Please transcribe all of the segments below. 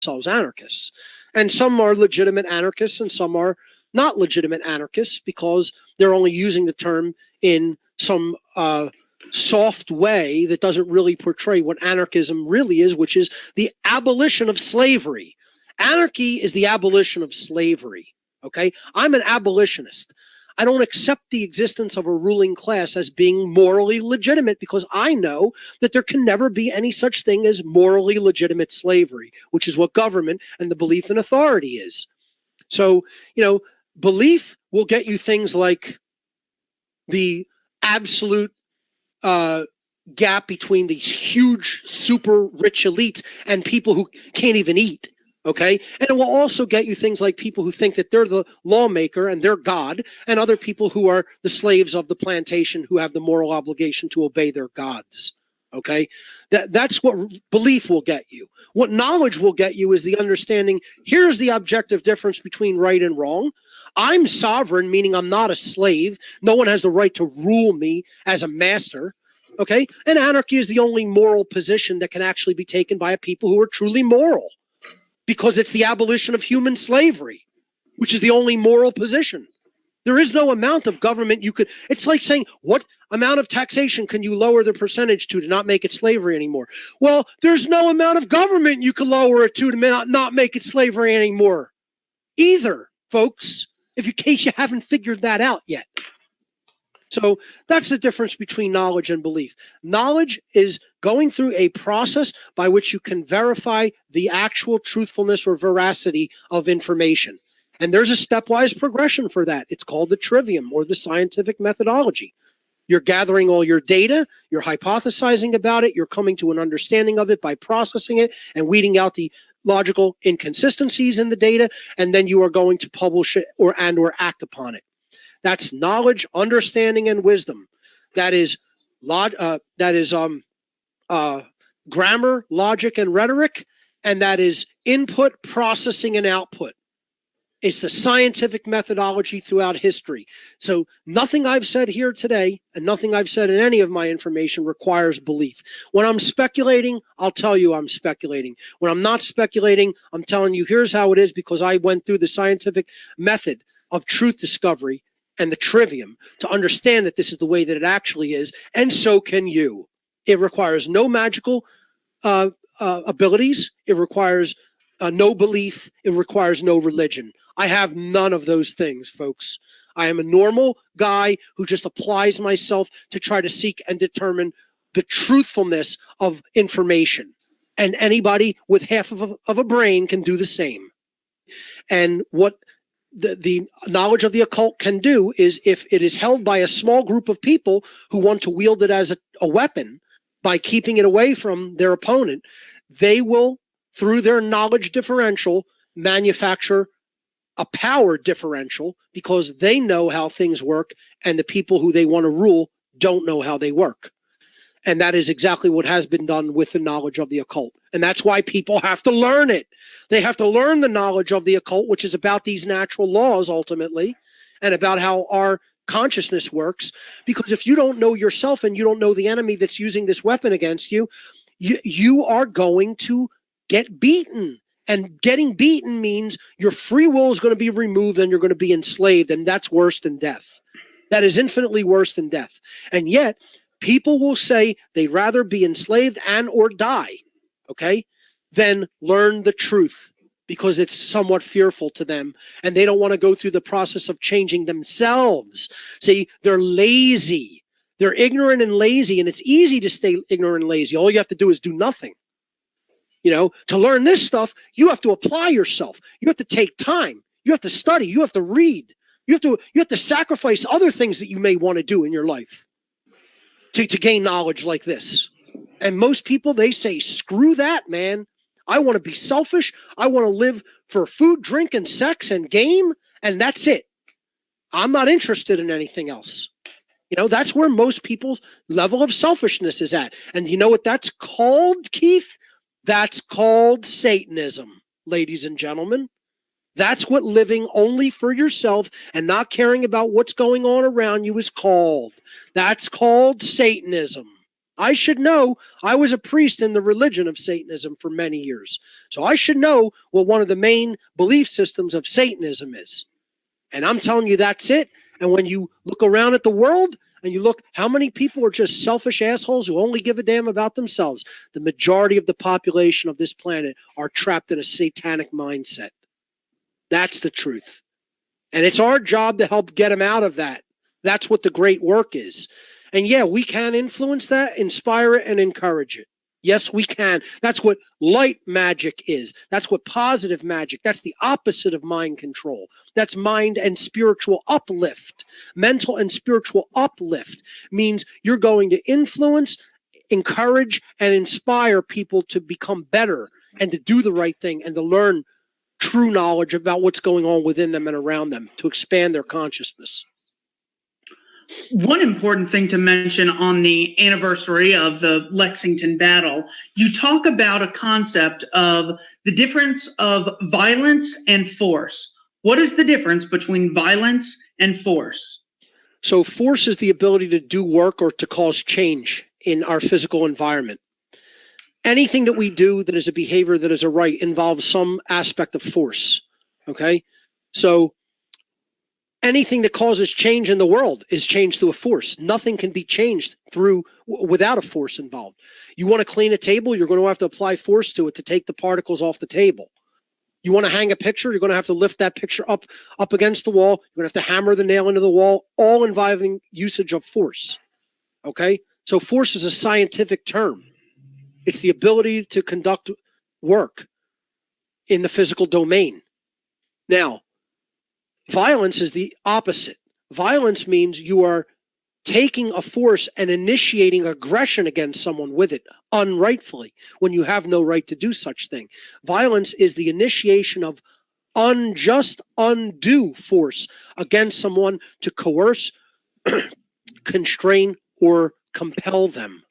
themselves anarchists. And some are legitimate anarchists and some are not legitimate anarchists because they're only using the term in some soft way that doesn't really portray what anarchism really is, which is the abolition of slavery. Anarchy is the abolition of slavery. Okay, I'm an abolitionist. I don't accept the existence of a ruling class as being morally legitimate because I know that there can never be any such thing as morally legitimate slavery, which is what government and the belief in authority is. So, belief will get you things like the absolute gap between these huge, super rich elites and people who can't even eat. Okay. And it will also get you things like people who think that they're the lawmaker and they're God, and other people who are the slaves of the plantation who have the moral obligation to obey their gods. Okay. That's what belief will get you. What knowledge will get you is the understanding, here's the objective difference between right and wrong. I'm sovereign, meaning I'm not a slave. No one has the right to rule me as a master. Okay. And anarchy is the only moral position that can actually be taken by a people who are truly moral, because it's the abolition of human slavery, which is the only moral position. There is no amount of government you could, it's like saying, what amount of taxation can you lower the percentage to not make it slavery anymore? Well, there's no amount of government you can lower it to not make it slavery anymore either, folks, in case you haven't figured that out yet. So that's the difference between knowledge and belief. Knowledge is going through a process by which you can verify the actual truthfulness or veracity of information. And there's a stepwise progression for that. It's called the trivium, or the scientific methodology. You're gathering all your data, you're hypothesizing about it, you're coming to an understanding of it by processing it and weeding out the logical inconsistencies in the data, and then you are going to publish it or act upon it. That's knowledge, understanding, and wisdom. That is grammar, logic, and rhetoric, and that is input, processing, and output. It's the scientific methodology throughout history. So nothing I've said here today and nothing I've said in any of my information requires belief. When I'm speculating, I'll tell you I'm speculating. When I'm not speculating, I'm telling you here's how it is because I went through the scientific method of truth discovery and the trivium to understand that this is the way that it actually is, and so can you. It requires no magical abilities. It requires no belief. It requires no religion. I have none of those things, folks. I am a normal guy who just applies myself to try to seek and determine the truthfulness of information. And anybody with half of a brain can do the same. And what the knowledge of the occult can do is, if it is held by a small group of people who want to wield it as a weapon by keeping it away from their opponent, they will, through their knowledge differential, manufacture a power differential because they know how things work and the people who they want to rule don't know how they work. And that is exactly what has been done with the knowledge of the occult. And that's why people have to learn it. They have to learn the knowledge of the occult, which is about these natural laws ultimately, and about how our consciousness works. Because if you don't know yourself and you don't know the enemy that's using this weapon against you, you are going to get beaten. And getting beaten means your free will is going to be removed and you're going to be enslaved. And that's worse than death. That is infinitely worse than death. And yet, people will say they'd rather be enslaved and or die, okay, than learn the truth because it's somewhat fearful to them. And they don't want to go through the process of changing themselves. See, they're lazy. They're ignorant and lazy. And it's easy to stay ignorant and lazy. All you have to do is do nothing. To learn this stuff, you have to apply yourself. You have to take time. You have to study. You have to read. You have to sacrifice other things that you may want to do in your life to gain knowledge like this. And most people, they say, screw that, man. I want to be selfish. I want to live for food, drink, and sex and game, and that's it. I'm not interested in anything else. That's where most people's level of selfishness is at. And you know what that's called, Keith? That's called Satanism, ladies and gentlemen. That's what living only for yourself and not caring about what's going on around you is called. That's called Satanism. I should know. I was a priest in the religion of Satanism for many years. So I should know what one of the main belief systems of Satanism is. And I'm telling you, that's it. And when you look around at the world and you look how many people are just selfish assholes who only give a damn about themselves, the majority of the population of this planet are trapped in a satanic mindset. That's the truth. And it's our job to help get them out of that. That's what the great work is. And yeah, we can influence that, inspire it, and encourage it. Yes, we can. That's what light magic is. That's what positive magic. That's the opposite of mind control. That's mind and spiritual uplift. Mental and spiritual uplift means you're going to influence, encourage, and inspire people to become better and to do the right thing and to learn true knowledge about what's going on within them and around them, to expand their consciousness. One important thing to mention on the anniversary of the Lexington battle, you talk about a concept of the difference of violence and force. What is the difference between violence and force? So force is the ability to do work or to cause change in our physical environment. Anything that we do that is a behavior that is a right involves some aspect of force. Okay? So anything that causes change in the world is change through a force. Nothing can be changed without a force involved. You want to clean a table, you're going to have to apply force to it to take the particles off the table. You want to hang a picture, you're going to have to lift that picture up against the wall. You're going to have to hammer the nail into the wall, all involving usage of force. Okay? So force is a scientific term. It's the ability to conduct work in the physical domain. Now, violence is the opposite. Violence means you are taking a force and initiating aggression against someone with it unrightfully when you have no right to do such thing. Violence is the initiation of unjust, undue force against someone to coerce, constrain, or compel them.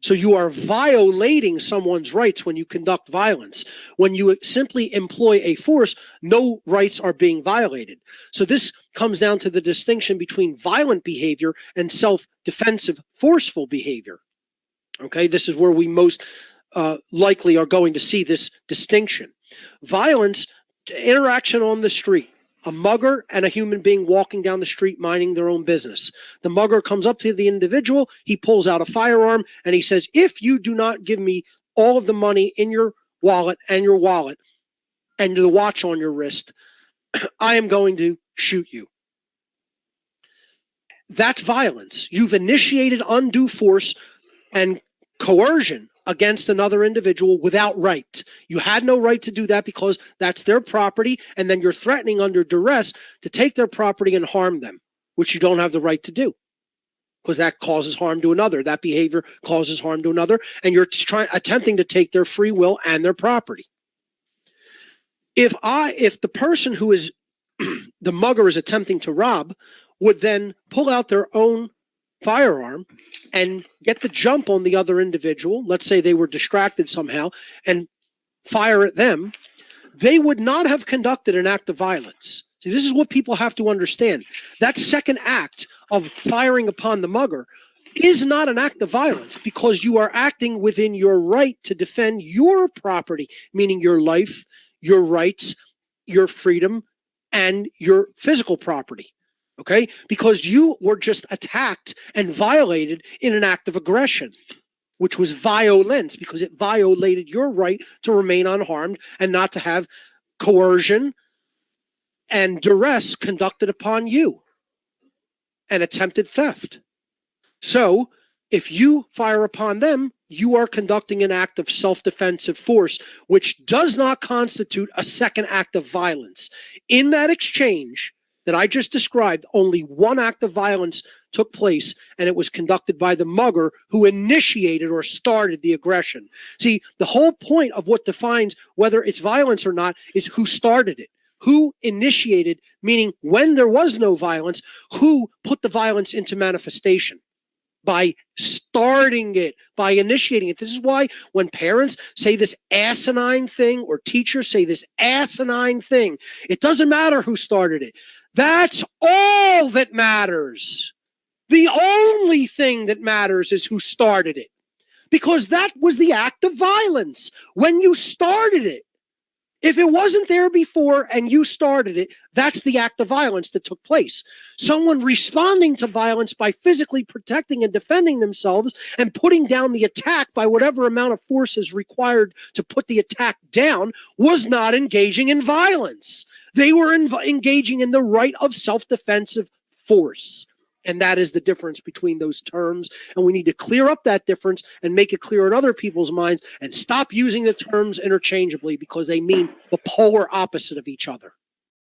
So you are violating someone's rights when you conduct violence. When you simply employ a force, no rights are being violated. So this comes down to the distinction between violent behavior and self-defensive, forceful behavior. Okay, this is where we most likely are going to see this distinction. Violence, interaction on the street. A mugger and a human being walking down the street minding their own business. The mugger comes up to the individual, he pulls out a firearm, and he says, if you do not give me all of the money in your wallet and the watch on your wrist, I am going to shoot you. That's violence. You've initiated undue force and coercion against another individual without right. You had no right to do that because that's their property, and then you're threatening under duress to take their property and harm them, which you don't have the right to do because that causes harm to another. That behavior causes harm to another, and you're attempting to take their free will and their property. If the person who is the mugger is attempting to rob would then pull out their own firearm and get the jump on the other individual, let's say they were distracted somehow, and fire at them, they would not have conducted an act of violence. See, this is what people have to understand. That second act of firing upon the mugger is not an act of violence because you are acting within your right to defend your property, meaning your life, your rights, your freedom, and your physical property. Okay, because you were just attacked and violated in an act of aggression, which was violence because it violated your right to remain unharmed and not to have coercion and duress conducted upon you and attempted theft. So if you fire upon them, you are conducting an act of self-defensive force, which does not constitute a second act of violence. In that exchange that I just described, only one act of violence took place, and it was conducted by the mugger who initiated or started the aggression. See, the whole point of what defines whether it's violence or not is who started it. Who initiated, meaning when there was no violence, who put the violence into manifestation? By starting it, by initiating it. This is why when parents say this asinine thing or teachers say this asinine thing, it doesn't matter who started it. That's all that matters. The only thing that matters is who started it, because that was the act of violence when you started it. If it wasn't there before and you started it, that's the act of violence that took place. Someone responding to violence by physically protecting and defending themselves and putting down the attack by whatever amount of force is required to put the attack down was not engaging in violence. They were engaging in the right of self-defensive force. And that is the difference between those terms. And we need to clear up that difference and make it clear in other people's minds and stop using the terms interchangeably, because they mean the polar opposite of each other.